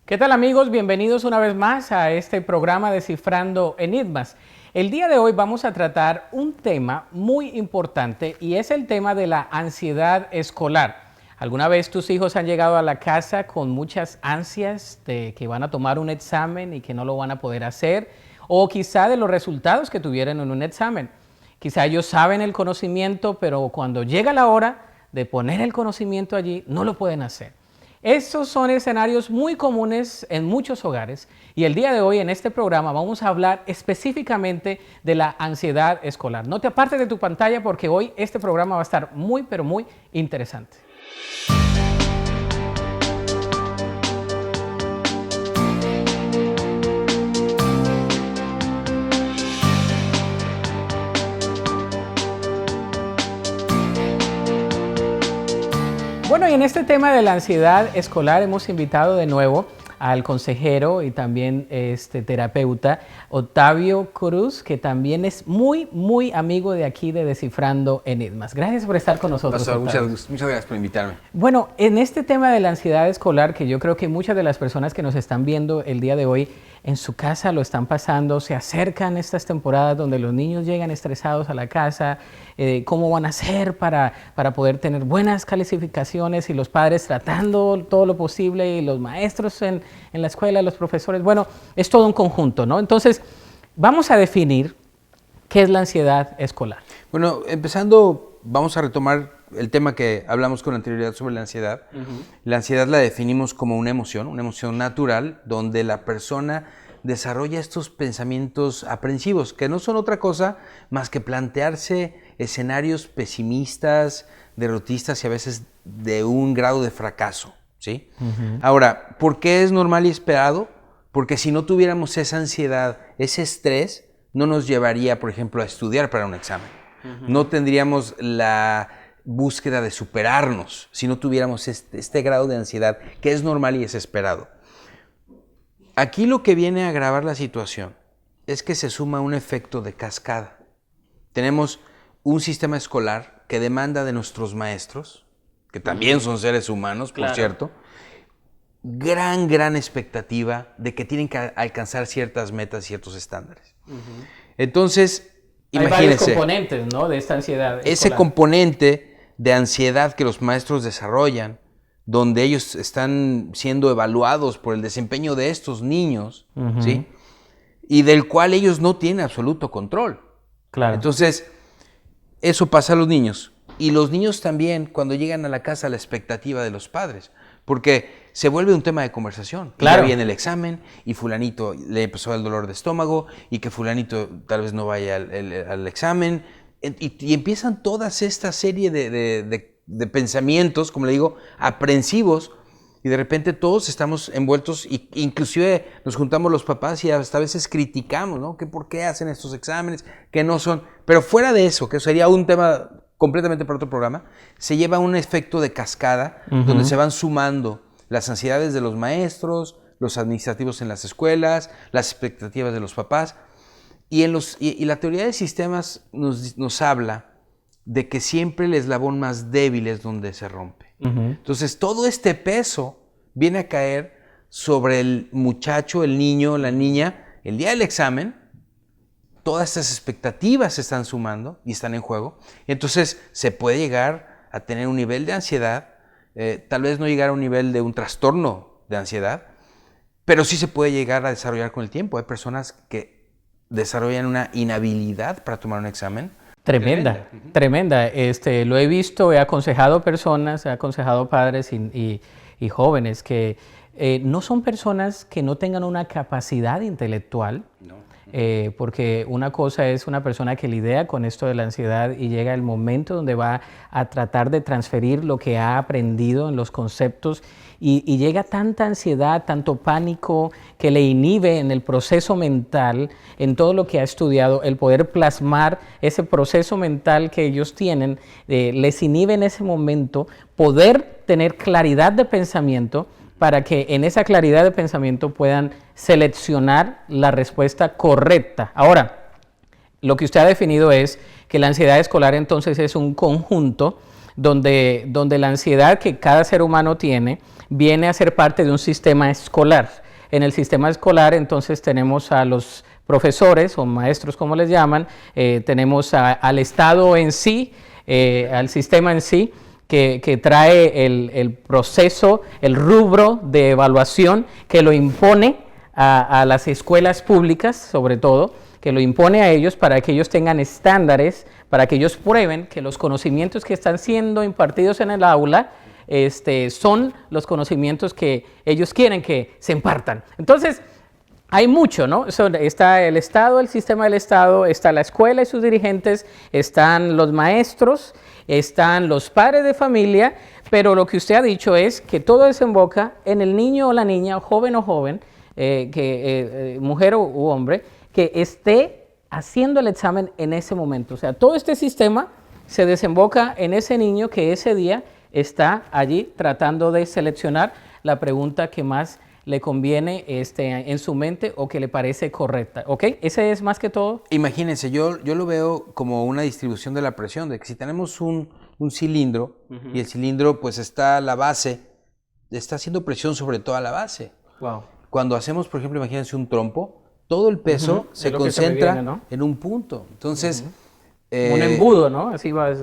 ¿Qué tal amigos? Bienvenidos una vez más a este programa Descifrando Enigmas. El día de hoy vamos a tratar un tema muy importante y es el tema de la ansiedad escolar. ¿Alguna vez tus hijos han llegado a la casa con muchas ansias de que van a tomar un examen y que no lo van a poder hacer? O quizá de los resultados que tuvieron en un examen. Quizá ellos saben el conocimiento, pero cuando llega la hora de poner el conocimiento allí, no lo pueden hacer. Estos son escenarios muy comunes en muchos hogares y el día de hoy en este programa vamos a hablar específicamente de la ansiedad escolar. No te apartes de tu pantalla porque hoy este programa va a estar muy pero muy interesante. Bueno, y en este tema de la ansiedad escolar hemos invitado de nuevo al consejero y también terapeuta Octavio Cruz, que también es muy amigo de aquí de Descifrando Enigmas. Gracias por estar con nosotros. Pastor, muchas gracias por invitarme. Bueno, en este tema de la ansiedad escolar, que yo creo que muchas de las personas que nos están viendo el día de hoy en su casa lo están pasando, se acercan estas temporadas donde los niños llegan estresados a la casa, cómo van a hacer para poder tener buenas calificaciones y los padres tratando todo lo posible y los maestros en la escuela, los profesores, bueno, es todo un conjunto, ¿no? Entonces, vamos a definir qué es la ansiedad escolar. Bueno, empezando, vamos a retomar el tema que hablamos con anterioridad sobre la ansiedad. La ansiedad la definimos como una emoción natural, donde la persona desarrolla estos pensamientos aprensivos, que no son otra cosa más que plantearse escenarios pesimistas, derrotistas y a veces de un grado de fracaso, ¿sí? Ahora, ¿por qué es normal y esperado? Porque si no tuviéramos esa ansiedad, ese estrés, no nos llevaría, por ejemplo, a estudiar para un examen. No tendríamos la búsqueda de superarnos si no tuviéramos este grado de ansiedad, que es normal y es esperado. Aquí lo que viene a agravar la situación es que se suma un efecto de cascada. Tenemos un sistema escolar que demanda de nuestros maestros, que también son seres humanos, por cierto, gran expectativa de que tienen que alcanzar ciertas metas, ciertos estándares. Entonces, imagínense. Hay varios componentes, ¿no?, de esta ansiedad escolar. Ese componente de ansiedad que los maestros desarrollan, donde ellos están siendo evaluados por el desempeño de estos niños, ¿sí? Y del cual ellos no tienen absoluto control. Claro. Entonces, eso pasa a los niños. Y los niños también, cuando llegan a la casa, la expectativa de los padres. Porque se vuelve un tema de conversación. Claro. Y ya viene el examen y fulanito le empezó el dolor de estómago y que fulanito tal vez no vaya al examen. Y empiezan todas esta serie de pensamientos, como le digo, aprensivos. Y de repente todos estamos envueltos, inclusive nos juntamos los papás y hasta a veces criticamos, ¿no? Que por qué hacen estos exámenes, que no son. Pero fuera de eso, que sería un tema completamente para otro programa, se lleva un efecto de cascada donde se van sumando las ansiedades de los maestros, los administrativos en las escuelas, las expectativas de los papás. Y la teoría de sistemas nos habla de que siempre el eslabón más débil es donde se rompe. Entonces, todo este peso viene a caer sobre el muchacho, el niño, la niña, el día del examen. Todas estas expectativas se están sumando y están en juego. Entonces, se puede llegar a tener un nivel de ansiedad, tal vez no llegar a un nivel de un trastorno de ansiedad, pero sí se puede llegar a desarrollar con el tiempo. Hay personas que desarrollan una inhabilidad para tomar un examen. Tremenda. Lo he visto, he aconsejado personas, he aconsejado padres y jóvenes que no son personas que no tengan una capacidad intelectual. No. Porque una cosa es una persona que lidia con esto de la ansiedad y llega el momento donde va a tratar de transferir lo que ha aprendido en los conceptos y llega tanta ansiedad, tanto pánico que le inhibe en el proceso mental, en todo lo que ha estudiado, el poder plasmar ese proceso mental que ellos tienen, les inhibe en ese momento poder tener claridad de pensamiento para que en esa claridad de pensamiento puedan seleccionar la respuesta correcta. Ahora, lo que usted ha definido es que la ansiedad escolar entonces es un conjunto donde la ansiedad que cada ser humano tiene viene a ser parte de un sistema escolar. En el sistema escolar entonces tenemos a los profesores o maestros, como les llaman, tenemos al Estado en sí, al sistema en sí, que trae el proceso, el rubro de evaluación que lo impone a las escuelas públicas, sobre todo, que lo impone a ellos para que ellos tengan estándares, para que ellos prueben que los conocimientos que están siendo impartidos en el aula son los conocimientos que ellos quieren que se impartan. Entonces, hay mucho, ¿no? Está el Estado, el sistema del Estado, está la escuela y sus dirigentes, están los maestros, están los padres de familia, pero lo que usted ha dicho es que todo desemboca en el niño o la niña, joven o joven, mujer u hombre, que esté haciendo el examen en ese momento. O sea, todo este sistema se desemboca en ese niño que ese día está allí tratando de seleccionar la pregunta que más le conviene en su mente o que le parece correcta. ¿Ok? Ese es más que todo. Imagínense, yo lo veo como una distribución de la presión, de que si tenemos un cilindro y el cilindro pues está la base, está haciendo presión sobre toda la base. Wow. Cuando hacemos, por ejemplo, imagínense un trompo, todo el peso se concentra en un punto. Entonces... un embudo, ¿no? Así va.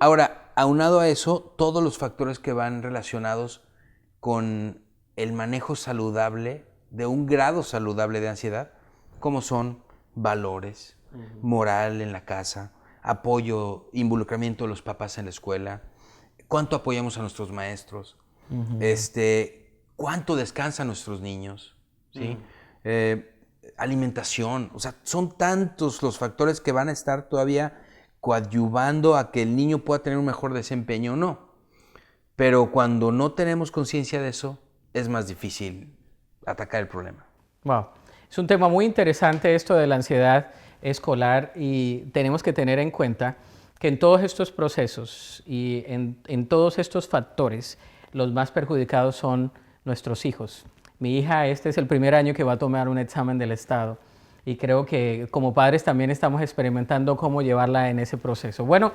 Ahora, aunado a eso, todos los factores que van relacionados con el manejo saludable, de un grado saludable de ansiedad, como son valores, moral en la casa, apoyo, involucramiento de los papás en la escuela, cuánto apoyamos a nuestros maestros, cuánto descansan nuestros niños, ¿sí? Alimentación, o sea, son tantos los factores que van a estar todavía coadyuvando a que el niño pueda tener un mejor desempeño o no. Pero cuando no tenemos conciencia de eso, es más difícil atacar el problema. Wow. Es un tema muy interesante esto de la ansiedad escolar y tenemos que tener en cuenta que en todos estos procesos y en todos estos factores, los más perjudicados son nuestros hijos. Mi hija, este es el primer año que va a tomar un examen del Estado y creo que como padres también estamos experimentando cómo llevarla en ese proceso. Bueno,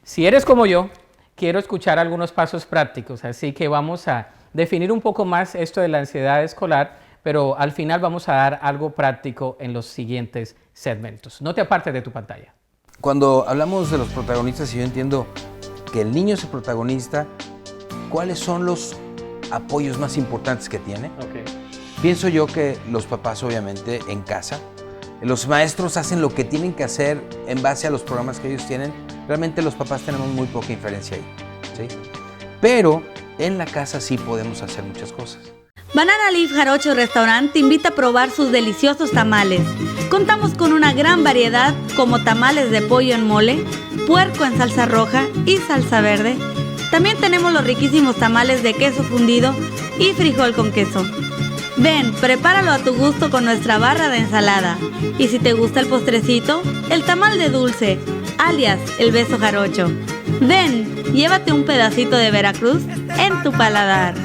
si eres como yo, quiero escuchar algunos pasos prácticos, así que vamos a definir un poco más esto de la ansiedad escolar, pero al final vamos a dar algo práctico en los siguientes segmentos. No te apartes de tu pantalla. Cuando hablamos de los protagonistas, y yo entiendo que el niño es el protagonista, ¿cuáles son los apoyos más importantes que tiene? Okay. Pienso yo que los papás, obviamente, en casa, los maestros hacen lo que tienen que hacer en base a los programas que ellos tienen. Realmente los papás tenemos muy poca inferencia ahí, ¿sí? Pero en la casa sí podemos hacer muchas cosas. Banana Leaf Jarocho Restaurant te invita a probar sus deliciosos tamales. Contamos con una gran variedad como tamales de pollo en mole, puerco en salsa roja y salsa verde. También tenemos los riquísimos tamales de queso fundido y frijol con queso. Ven, prepáralo a tu gusto con nuestra barra de ensalada. Y si te gusta el postrecito, el tamal de dulce, alias el beso jarocho. Ven, llévate un pedacito de Veracruz en tu paladar.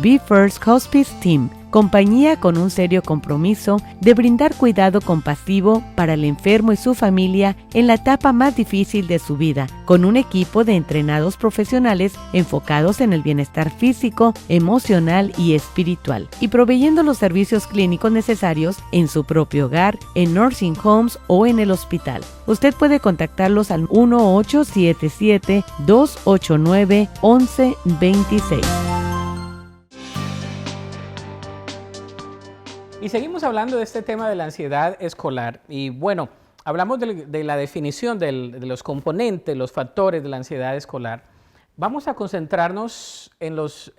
Be First Hospice Team, compañía con un serio compromiso de brindar cuidado compasivo para el enfermo y su familia en la etapa más difícil de su vida, con un equipo de entrenados profesionales enfocados en el bienestar físico, emocional y espiritual, y proveyendo los servicios clínicos necesarios en su propio hogar, en nursing homes o en el hospital. Usted puede contactarlos al 1877-289-1126. Y seguimos hablando de este tema de la ansiedad escolar y bueno, hablamos de la definición de los componentes, los factores de la ansiedad escolar. Vamos a concentrarnos en los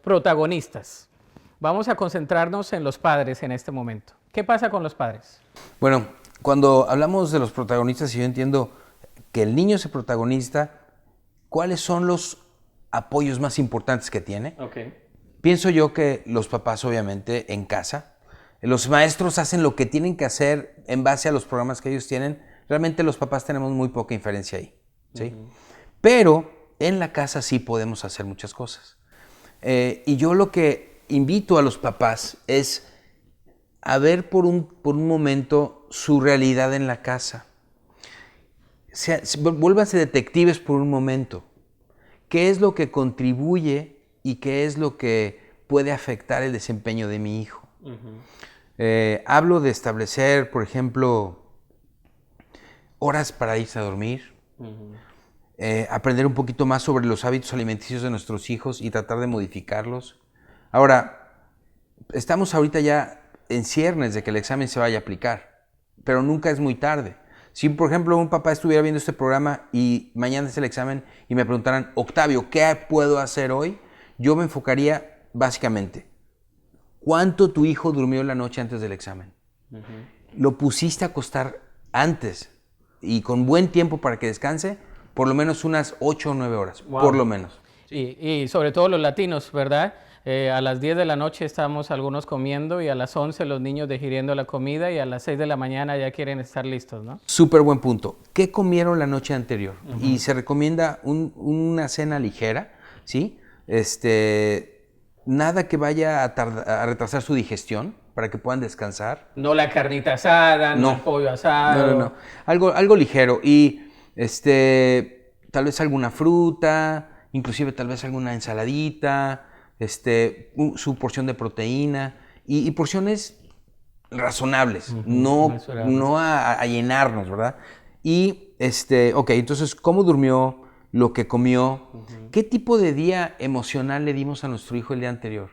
protagonistas. Vamos a concentrarnos en los padres en este momento. ¿Qué pasa con los padres? Bueno, cuando hablamos de los protagonistas, y yo entiendo que el niño es el protagonista, ¿cuáles son los apoyos más importantes que tiene? Okay. Pienso yo que los papás, obviamente, en casa, los maestros hacen lo que tienen que hacer en base a los programas que ellos tienen. Realmente los papás tenemos muy poca inferencia ahí, ¿sí? Pero en la casa sí podemos hacer muchas cosas. Y yo lo que invito a los papás es a ver por un momento su realidad en la casa. Vuélvanse detectives por un momento. ¿Qué es lo que contribuye y qué es lo que puede afectar el desempeño de mi hijo? Hablo de establecer, por ejemplo, horas para irse a dormir, aprender un poquito más sobre los hábitos alimenticios de nuestros hijos y tratar de modificarlos. Ahora, estamos ahorita ya en ciernes de que el examen se vaya a aplicar, pero nunca es muy tarde. Si, por ejemplo, un papá estuviera viendo este programa y mañana es el examen y me preguntaran, Octavio, ¿qué puedo hacer hoy? Yo me enfocaría básicamente, ¿cuánto tu hijo durmió la noche antes del examen? ¿Lo pusiste a acostar antes y con buen tiempo para que descanse? Por lo menos unas 8 o 9 horas, por lo menos. Y sobre todo los latinos, ¿verdad? A las 10 de la noche estamos algunos comiendo y a las 11 los niños digiriendo la comida y a las 6 de la mañana ya quieren estar listos, ¿no? Súper buen punto. ¿Qué comieron la noche anterior? Y se recomienda una cena ligera, ¿sí? Nada que vaya a retrasar su digestión para que puedan descansar. No la carnita asada, no el pollo asado. No. Algo ligero y tal vez alguna fruta, inclusive tal vez alguna ensaladita, su porción de proteína y porciones razonables, no a llenarnos, ¿verdad? Y, ok, entonces, ¿cómo durmió? Lo que comió. ¿Qué tipo de día emocional le dimos a nuestro hijo el día anterior?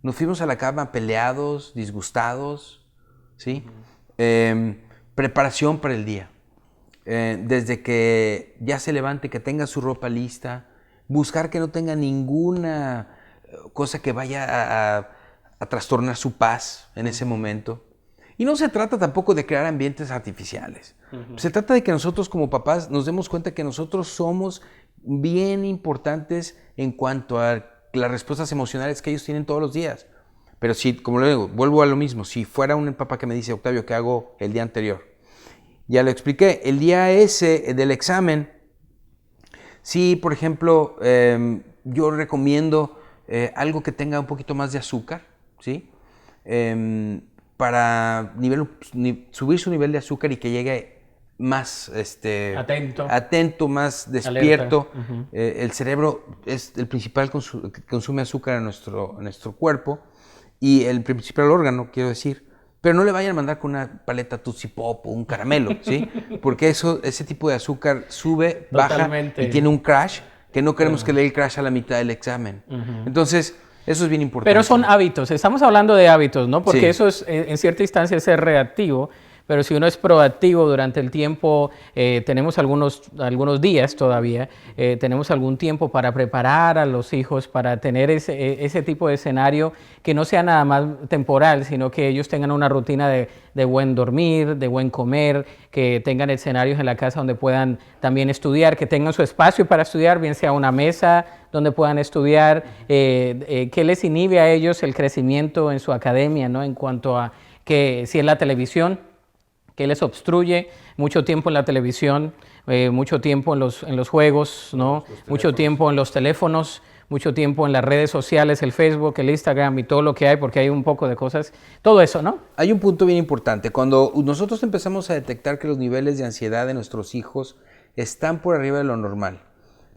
¿Nos fuimos a la cama peleados, disgustados? ¿Sí? Preparación para el día. Desde que ya se levante, que tenga su ropa lista, buscar que no tenga ninguna cosa que vaya a trastornar su paz en ese momento. Y no se trata tampoco de crear ambientes artificiales. Se trata de que nosotros como papás nos demos cuenta que nosotros somos bien importantes en cuanto a las respuestas emocionales que ellos tienen todos los días. Pero si, como le digo, vuelvo a lo mismo, si fuera un papá que me dice, Octavio, ¿qué hago el día anterior? Ya lo expliqué, el día ese del examen, sí, por ejemplo, yo recomiendo algo que tenga un poquito más de azúcar, ¿sí? Para subir su nivel de azúcar y que llegue más atento, más despierto. El cerebro es el principal que consume azúcar en nuestro cuerpo y el principal órgano, quiero decir. Pero no le vayan a mandar con una paleta Tootsie Pop o un caramelo, ¿sí? Porque ese tipo de azúcar sube, baja y tiene un crash que no queremos que le dé el crash a la mitad del examen. Entonces, eso es bien importante. Pero son hábitos, estamos hablando de hábitos, ¿no? Porque sí. Eso es, en cierta instancia, ser reactivo, pero si uno es proactivo durante el tiempo, tenemos algunos días todavía, tenemos algún tiempo para preparar a los hijos, para tener ese tipo de escenario que no sea nada más temporal, sino que ellos tengan una rutina de buen dormir, de buen comer, que tengan escenarios en la casa donde puedan también estudiar, que tengan su espacio para estudiar, bien sea una mesa donde puedan estudiar, que les inhibe a ellos el crecimiento en su academia, ¿no? En cuanto a que si es la televisión, que les obstruye mucho tiempo en la televisión, mucho tiempo en los juegos, ¿no? Mucho tiempo en los teléfonos, mucho tiempo en las redes sociales, el Facebook, el Instagram y todo lo que hay, porque hay un poco de cosas, todo eso, ¿no? Hay un punto bien importante. Cuando nosotros empezamos a detectar que los niveles de ansiedad de nuestros hijos están por arriba de lo normal,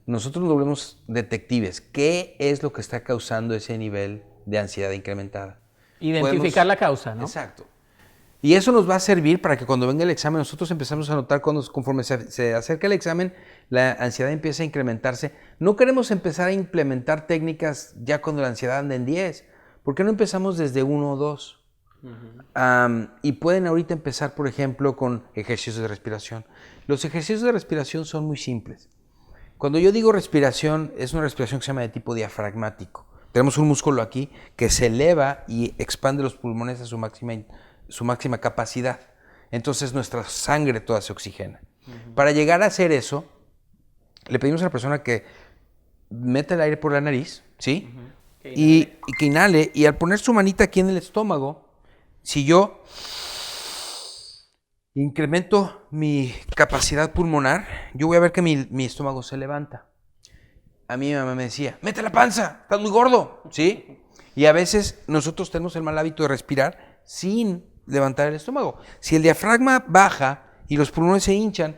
nosotros nos volvemos detectives. ¿Qué es lo que está causando ese nivel de ansiedad incrementada? Identificar la causa, ¿no? Exacto. Y eso nos va a servir para que cuando venga el examen nosotros empezamos a notar conforme se acerca el examen, la ansiedad empieza a incrementarse. No queremos empezar a implementar técnicas ya cuando la ansiedad anda en 10. ¿Por qué no empezamos desde 1 o 2? Y pueden ahorita empezar, por ejemplo, con ejercicios de respiración. Los ejercicios de respiración son muy simples. Cuando yo digo respiración, es una respiración que se llama de tipo diafragmático. Tenemos un músculo aquí que se eleva y expande los pulmones a su máxima capacidad. Entonces nuestra sangre toda se oxigena. Para llegar a hacer eso, le pedimos a la persona que meta el aire por la nariz, ¿sí? Y que inhale, y al poner su manita aquí en el estómago, si yo incremento mi capacidad pulmonar, yo voy a ver que mi estómago se levanta. A mí mi mamá me decía, mete la panza, estás muy gordo, ¿sí? Y a veces nosotros tenemos el mal hábito de respirar sin levantar el estómago. Si el diafragma baja y los pulmones se hinchan,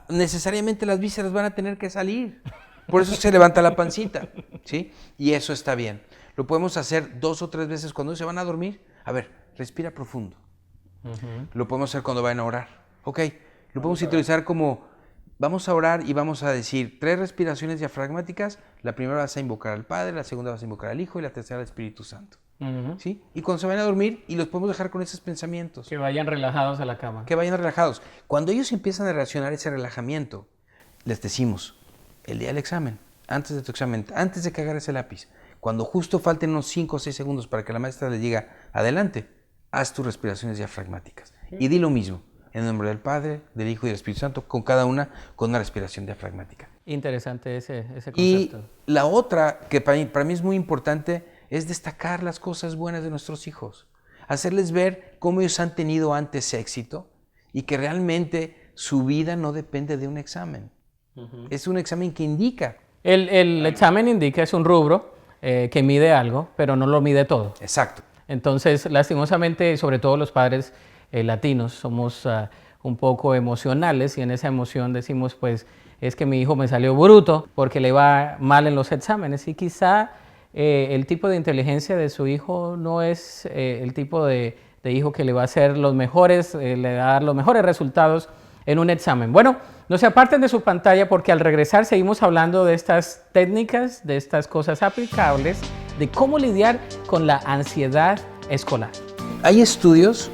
necesariamente las vísceras van a tener que salir. Por eso se levanta la pancita, ¿sí? Y eso está bien. Lo podemos hacer 2 o 3 veces cuando se van a dormir. A ver, respira profundo. Lo podemos hacer cuando vayan a orar. Ok, lo podemos utilizar como, vamos a orar y vamos a decir 3 respiraciones diafragmáticas. La primera vas a invocar al Padre, la segunda vas a invocar al Hijo y la tercera al Espíritu Santo. ¿Sí? Y cuando se vayan a dormir, y los podemos dejar con esos pensamientos. Que vayan relajados a la cama. Que vayan relajados. Cuando ellos empiezan a reaccionar ese relajamiento, les decimos, el día del examen, antes de tu examen, antes de que agarres el lápiz, cuando justo falten unos 5 o 6 segundos para que la maestra le diga, adelante, haz tus respiraciones diafragmáticas. Y di lo mismo, en el nombre del Padre, del Hijo y del Espíritu Santo, con cada una con una respiración diafragmática. Interesante ese concepto. Y la otra, que para mí es muy importante, es destacar las cosas buenas de nuestros hijos. Hacerles ver cómo ellos han tenido antes éxito y que realmente su vida no depende de un examen. Es un examen que indica. El examen indica, es un rubro que mide algo, pero no lo mide todo. Exacto. Entonces, lastimosamente, sobre todo los padres latinos, somos un poco emocionales y en esa emoción decimos, pues, es que mi hijo me salió bruto porque le va mal en los exámenes y quizá el tipo de inteligencia de su hijo no es el tipo de hijo que le va a hacer los mejores, le va a dar los mejores resultados en un examen. Bueno, no se aparten de su pantalla porque al regresar seguimos hablando de estas técnicas, de estas cosas aplicables, de cómo lidiar con la ansiedad escolar. Hay estudios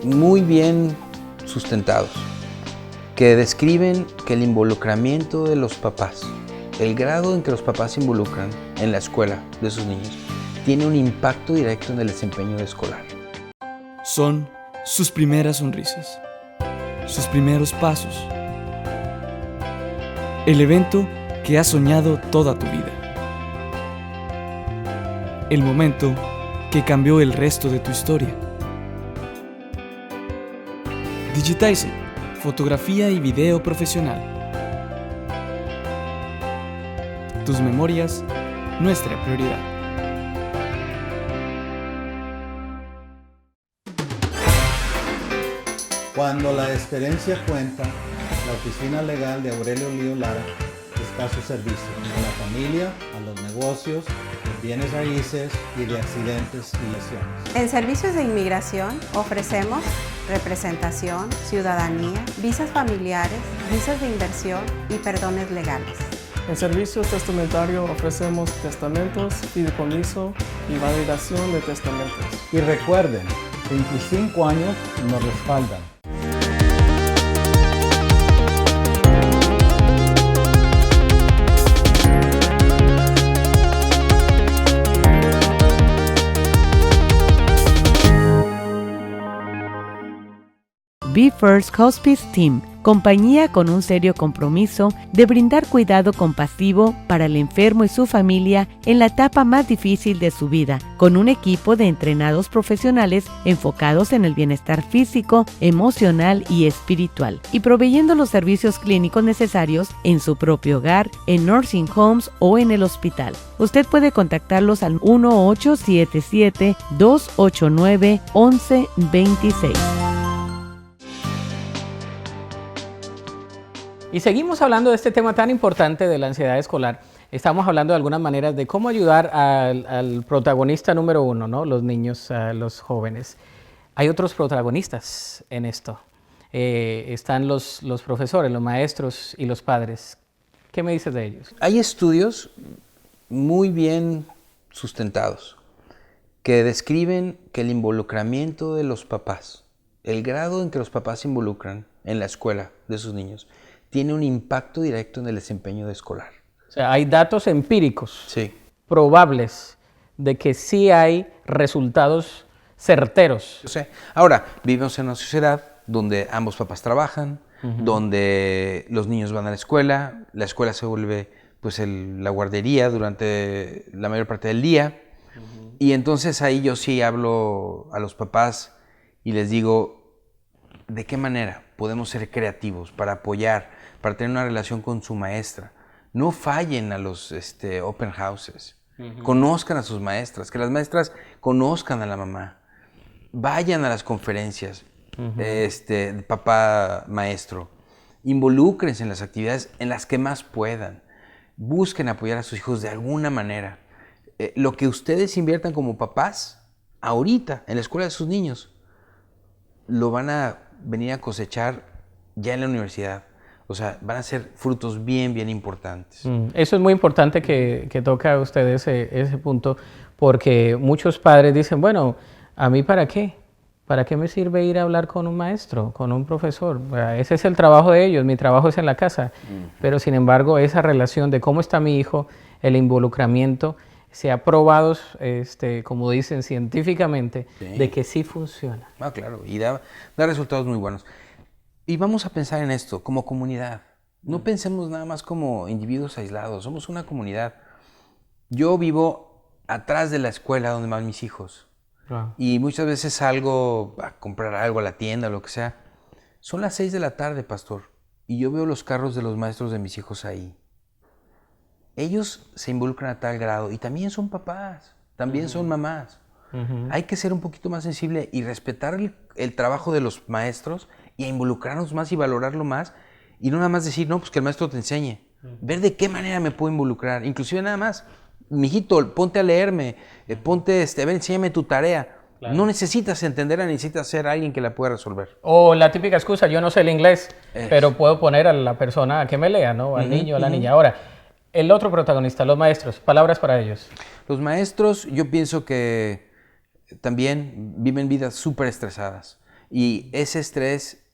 muy bien sustentados que describen que el involucramiento de los papás, el grado en que los papás se involucran en la escuela de sus niños, tiene un impacto directo en el desempeño escolar. Son sus primeras sonrisas, sus primeros pasos, el evento que has soñado toda tu vida, el momento que cambió el resto de tu historia. Digitizen, fotografía y video profesional. Tus memorias, nuestra prioridad. Cuando la experiencia cuenta, la Oficina Legal de Aurelio Lío Lara está a su servicio, a la familia, a los negocios, de bienes raíces y de accidentes y lesiones. En Servicios de Inmigración ofrecemos representación, ciudadanía, visas familiares, visas de inversión y perdones legales. En Servicios Testamentarios ofrecemos testamentos, fideicomiso y validación de testamentos. Y recuerden, 25 años nos respaldan. Be First Hospice Team, compañía con un serio compromiso de brindar cuidado compasivo para el enfermo y su familia en la etapa más difícil de su vida, con un equipo de entrenados profesionales enfocados en el bienestar físico, emocional y espiritual, y proveyendo los servicios clínicos necesarios en su propio hogar, en nursing homes o en el hospital. Usted puede contactarlos al 1877-289-1126. Y seguimos hablando de este tema tan importante de la ansiedad escolar. Estamos hablando de algunas maneras de cómo ayudar al protagonista número uno, ¿no? Los niños, los jóvenes. Hay otros protagonistas en esto. Están los profesores, los maestros y los padres. ¿Qué me dices de ellos? Hay estudios muy bien sustentados que describen que el involucramiento de los papás, el grado en que los papás se involucran en la escuela de sus niños, tiene un impacto directo en el desempeño escolar. O sea, hay datos empíricos, sí, probables, de que sí hay resultados certeros. O sea, ahora, vivimos en una sociedad donde ambos papás trabajan, donde los niños van a la escuela se vuelve pues la guardería durante la mayor parte del día. Y entonces ahí yo sí hablo a los papás y les digo, ¿de qué manera podemos ser creativos para apoyar, para tener una relación con su maestra? No fallen a los open houses. Conozcan a sus maestras, que las maestras conozcan a la mamá. Vayan a las conferencias, papá maestro. Involúcrense en las actividades en las que más puedan. Busquen apoyar a sus hijos de alguna manera. Lo que ustedes inviertan como papás, ahorita, en la escuela de sus niños, lo van a venir a cosechar ya en la universidad. O sea, van a ser frutos bien, bien importantes. Eso es muy importante que toca usted ese punto, porque muchos padres dicen, bueno, ¿a mí para qué? ¿Para qué me sirve ir a hablar con un maestro, con un profesor? Ese es el trabajo de ellos, mi trabajo es en la casa. Pero sin embargo, esa relación de cómo está mi hijo, el involucramiento, se ha probado, como dicen científicamente, de que sí funciona. Ah, claro, y da resultados muy buenos. Y vamos a pensar en esto como comunidad. No pensemos nada más como individuos aislados, somos una comunidad. Yo vivo atrás de la escuela donde van mis hijos. Y muchas veces salgo a comprar algo a la tienda o lo que sea. Son las 6 de la tarde, pastor, y yo veo los carros de los maestros de mis hijos ahí. Ellos se involucran a tal grado y también son papás, también son mamás. Hay que ser un poquito más sensible y respetar el trabajo de los maestros y a involucrarnos más y valorarlo más y no nada más decir, no, pues que el maestro te enseñe. Ver de qué manera me puedo involucrar, inclusive nada más. Mijito, ponte a leerme, ponte, a ver, enséñame tu tarea. Claro. No necesitas entenderla, necesitas ser alguien que la pueda resolver. O la típica excusa, yo no sé el inglés, pero puedo poner a la persona a que me lea, ¿no? Al niño, a la niña. Ahora, el otro protagonista, los maestros, palabras para ellos. Los maestros, yo pienso que también viven vidas súper estresadas y ese estrés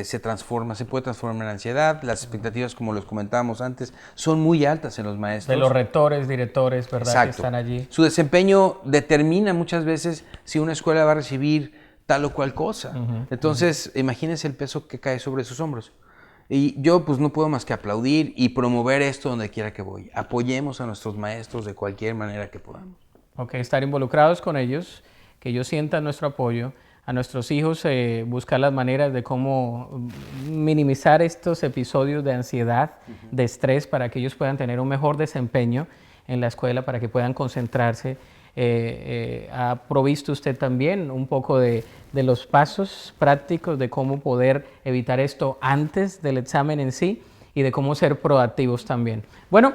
se puede transformar en ansiedad. Las expectativas, como los comentábamos antes, son muy altas en los maestros. De los rectores, directores, ¿verdad? Exacto. Que están allí. Su desempeño determina muchas veces si una escuela va a recibir tal o cual cosa. Entonces, imagínense el peso que cae sobre sus hombros. Y yo pues no puedo más que aplaudir y promover esto donde quiera que voy. Apoyemos a nuestros maestros de cualquier manera que podamos. Ok, estar involucrados con ellos, que ellos sientan nuestro apoyo. A nuestros hijos buscar las maneras de cómo minimizar estos episodios de ansiedad, de estrés, para que ellos puedan tener un mejor desempeño en la escuela, para que puedan concentrarse. ¿Ha provisto usted también un poco de los pasos prácticos de cómo poder evitar esto antes del examen en sí y de cómo ser proactivos también? Bueno,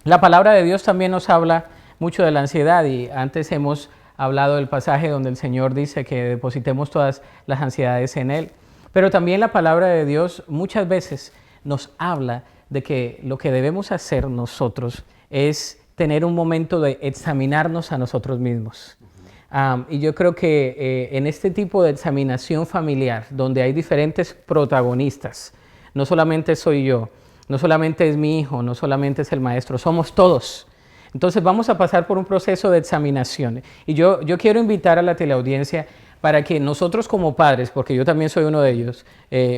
la palabra de Dios también nos habla mucho de la ansiedad y antes hemos hablado del pasaje donde el Señor dice que depositemos todas las ansiedades en Él. Pero también la palabra de Dios muchas veces nos habla de que lo que debemos hacer nosotros es tener un momento de examinarnos a nosotros mismos. Y yo creo que en este tipo de examinación familiar, donde hay diferentes protagonistas, no solamente soy yo, no solamente es mi hijo, no solamente es el maestro, somos todos. Entonces vamos a pasar por un proceso de examinación. Y yo quiero invitar a la teleaudiencia para que nosotros como padres, porque yo también soy uno de ellos,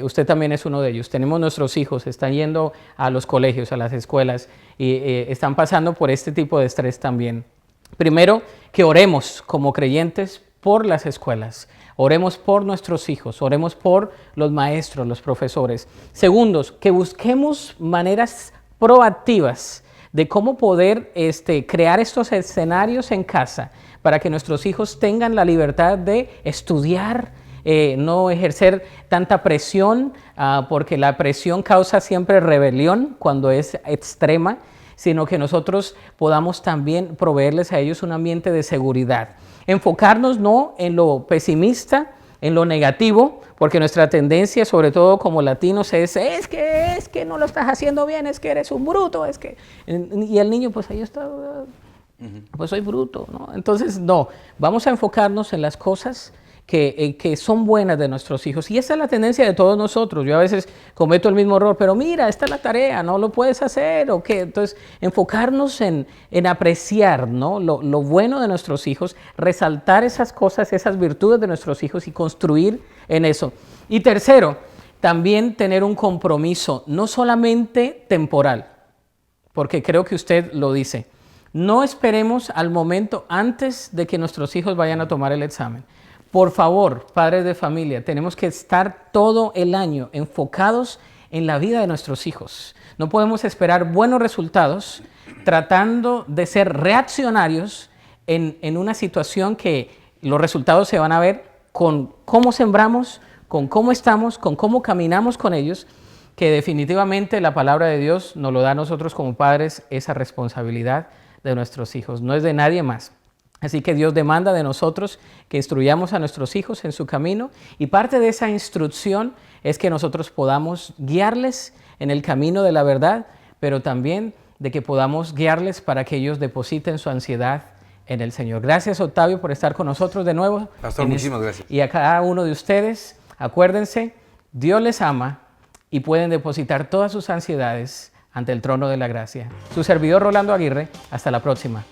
usted también es uno de ellos, tenemos nuestros hijos, están yendo a los colegios, a las escuelas y están pasando por este tipo de estrés también. Primero, que oremos como creyentes por las escuelas, oremos por nuestros hijos, oremos por los maestros, los profesores. Segundo, que busquemos maneras proactivas de cómo poder crear estos escenarios en casa para que nuestros hijos tengan la libertad de estudiar, no ejercer tanta presión, porque la presión causa siempre rebelión cuando es extrema, sino que nosotros podamos también proveerles a ellos un ambiente de seguridad. Enfocarnos no en lo pesimista, en lo negativo, porque nuestra tendencia, sobre todo como latinos, es que no lo estás haciendo bien, es que eres un bruto, y el niño, pues ahí está, pues soy bruto, ¿no? Entonces, no, vamos a enfocarnos en las cosas que son buenas de nuestros hijos, y esa es la tendencia de todos nosotros. Yo a veces cometo el mismo error, pero mira, esta es la tarea, no lo puedes hacer, ¿o qué? Entonces, enfocarnos en apreciar, ¿no? lo bueno de nuestros hijos, resaltar esas cosas, esas virtudes de nuestros hijos y construir en eso. Y tercero, también tener un compromiso, no solamente temporal, porque creo que usted lo dice. No esperemos al momento antes de que nuestros hijos vayan a tomar el examen. Por favor, padres de familia, tenemos que estar todo el año enfocados en la vida de nuestros hijos. No podemos esperar buenos resultados tratando de ser reaccionarios en una situación que los resultados se van a ver con cómo sembramos, con cómo estamos, con cómo caminamos con ellos, que definitivamente la palabra de Dios nos lo da a nosotros como padres, esa responsabilidad de nuestros hijos, no es de nadie más. Así que Dios demanda de nosotros que instruyamos a nuestros hijos en su camino, y parte de esa instrucción es que nosotros podamos guiarles en el camino de la verdad, pero también de que podamos guiarles para que ellos depositen su ansiedad en el Señor. Gracias, Octavio, por estar con nosotros de nuevo. Pastor, muchísimas gracias. Y a cada uno de ustedes, acuérdense, Dios les ama y pueden depositar todas sus ansiedades ante el trono de la gracia. Su servidor Rolando Aguirre, hasta la próxima.